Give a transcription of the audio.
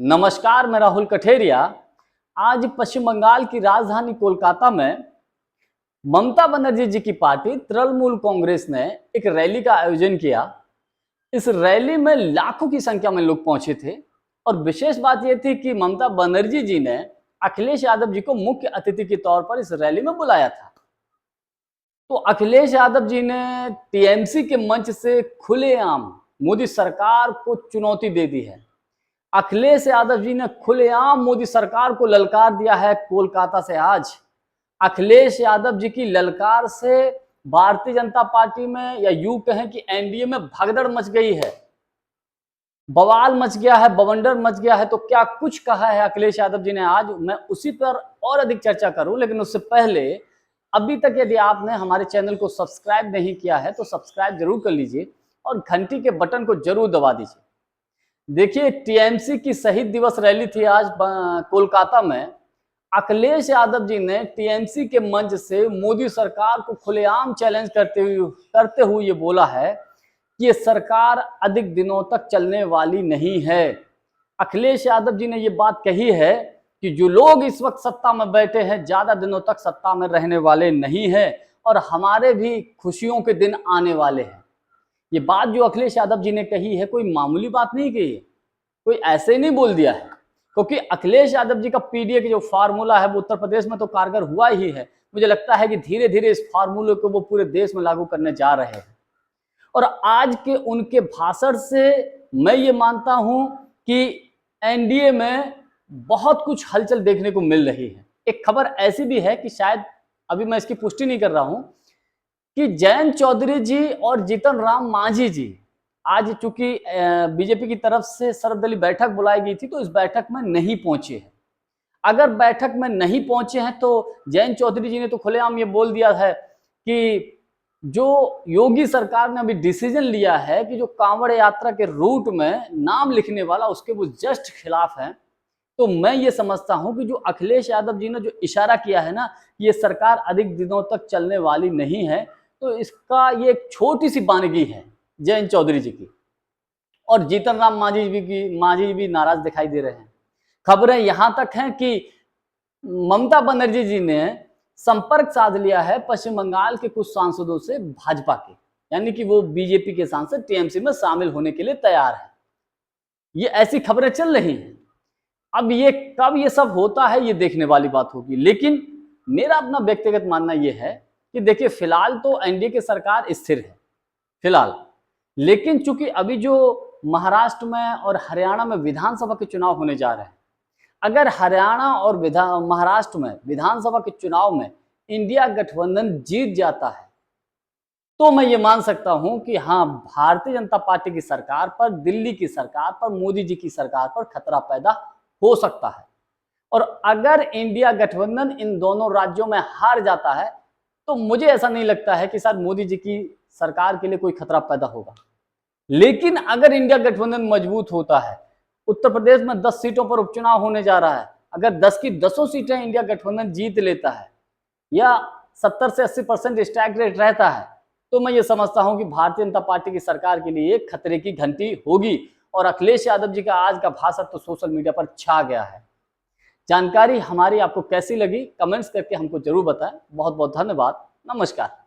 नमस्कार, मैं राहुल कठेरिया। आज पश्चिम बंगाल की राजधानी कोलकाता में ममता बनर्जी जी की पार्टी तृणमूल कांग्रेस ने एक रैली का आयोजन किया। इस रैली में लाखों की संख्या में लोग पहुंचे थे और विशेष बात यह थी कि ममता बनर्जी जी ने अखिलेश यादव जी को मुख्य अतिथि के तौर पर इस रैली में बुलाया था। तो अखिलेश यादव जी ने टीएमसी के मंच से खुलेआम मोदी सरकार को चुनौती दे दी है। अखिलेश यादव जी ने खुलेआम मोदी सरकार को ललकार दिया है कोलकाता से। आज अखिलेश यादव जी की ललकार से भारतीय जनता पार्टी में या यूं कहें कि एनडीए में भगदड़ मच गई है, बवाल मच गया है, बवंडर मच गया है। तो क्या कुछ कहा है अखिलेश यादव जी ने आज, मैं उसी पर और अधिक चर्चा करूं। लेकिन उससे पहले अभी तक यदि आपने हमारे चैनल को सब्सक्राइब नहीं किया है तो सब्सक्राइब जरूर कर लीजिए और घंटी के बटन को जरूर दबा दीजिए। देखिए, टीएमसी की शहीद दिवस रैली थी आज कोलकाता में। अखिलेश यादव जी ने टीएमसी के मंच से मोदी सरकार को खुलेआम चैलेंज करते हुए ये बोला है कि ये सरकार अधिक दिनों तक चलने वाली नहीं है। अखिलेश यादव जी ने ये बात कही है कि जो लोग इस वक्त सत्ता में बैठे हैं ज्यादा दिनों तक सत्ता में रहने वाले नहीं है और हमारे भी खुशियों के दिन आने वाले हैं। ये बात जो अखिलेश यादव जी ने कही है कोई मामूली बात नहीं कही है, कोई ऐसे नहीं बोल दिया है। क्योंकि अखिलेश यादव जी का पीडीए का जो फार्मूला है वो उत्तर प्रदेश में तो कारगर हुआ ही है। मुझे लगता है कि धीरे धीरे इस फार्मूले को वो पूरे देश में लागू करने जा रहे हैं। और आज के उनके भाषण से मैं ये मानता हूं कि एनडीए में बहुत कुछ हलचल देखने को मिल रही है। एक खबर ऐसी भी है कि शायद अभी मैं इसकी पुष्टि नहीं कर रहा हूं कि जयंत चौधरी जी और जीतन राम मांझी जी आज चूंकि बीजेपी की तरफ से सर्वदलीय बैठक बुलाई गई थी तो इस बैठक में नहीं पहुंचे हैं। अगर बैठक में नहीं पहुंचे हैं तो जयंत चौधरी जी ने तो खुलेआम ये बोल दिया है कि जो योगी सरकार ने अभी डिसीजन लिया है कि जो कांवड़ यात्रा के रूट में नाम लिखने वाला उसके वो जस्ट खिलाफ है। तो मैं ये समझता हूं कि जो अखिलेश यादव जी ने जो इशारा किया है ना, ये सरकार अधिक दिनों तक चलने वाली नहीं है, तो इसका ये एक छोटी सी बानगी है जयंत चौधरी जी की। और जीतन राम मांझी भी नाराज दिखाई दे रहे हैं। खबरें यहां तक हैं कि ममता बनर्जी जी ने संपर्क साध लिया है पश्चिम बंगाल के कुछ सांसदों से भाजपा के, यानी कि वो बीजेपी के सांसद टीएमसी में शामिल होने के लिए तैयार है। ये ऐसी खबरें चल रही हैं। अब ये कब ये सब होता है ये देखने वाली बात होगी। लेकिन मेरा अपना व्यक्तिगत मानना यह है कि देखिए, फिलहाल तो एनडीए की सरकार स्थिर है फिलहाल। लेकिन चूंकि अभी जो महाराष्ट्र में और हरियाणा में विधानसभा के चुनाव होने जा रहे हैं, अगर हरियाणा और महाराष्ट्र में विधानसभा के चुनाव में इंडिया गठबंधन जीत जाता है तो मैं ये मान सकता हूं कि हाँ, भारतीय जनता पार्टी की सरकार पर, दिल्ली की सरकार पर, मोदी जी की सरकार पर खतरा पैदा हो सकता है। और अगर इंडिया गठबंधन इन दोनों राज्यों में हार जाता है तो मुझे ऐसा नहीं लगता है कि शायद मोदी जी की सरकार के लिए कोई खतरा पैदा होगा। लेकिन अगर इंडिया गठबंधन मजबूत होता है, उत्तर प्रदेश में 10 सीटों पर उपचुनाव होने जा रहा है, अगर 10 की 10 सीटें इंडिया गठबंधन जीत लेता है या 70 से 80% स्ट्राइक रेट रहता है, तो मैं ये समझता हूं कि भारतीय जनता पार्टी की सरकार के लिए एक खतरे की घंटी होगी। और अखिलेश यादव जी का आज का भाषण तो सोशल मीडिया पर छा गया है। जानकारी हमारी आपको कैसी लगी कमेंट्स करके हमको जरूर बताएं। बहुत बहुत धन्यवाद। नमस्कार।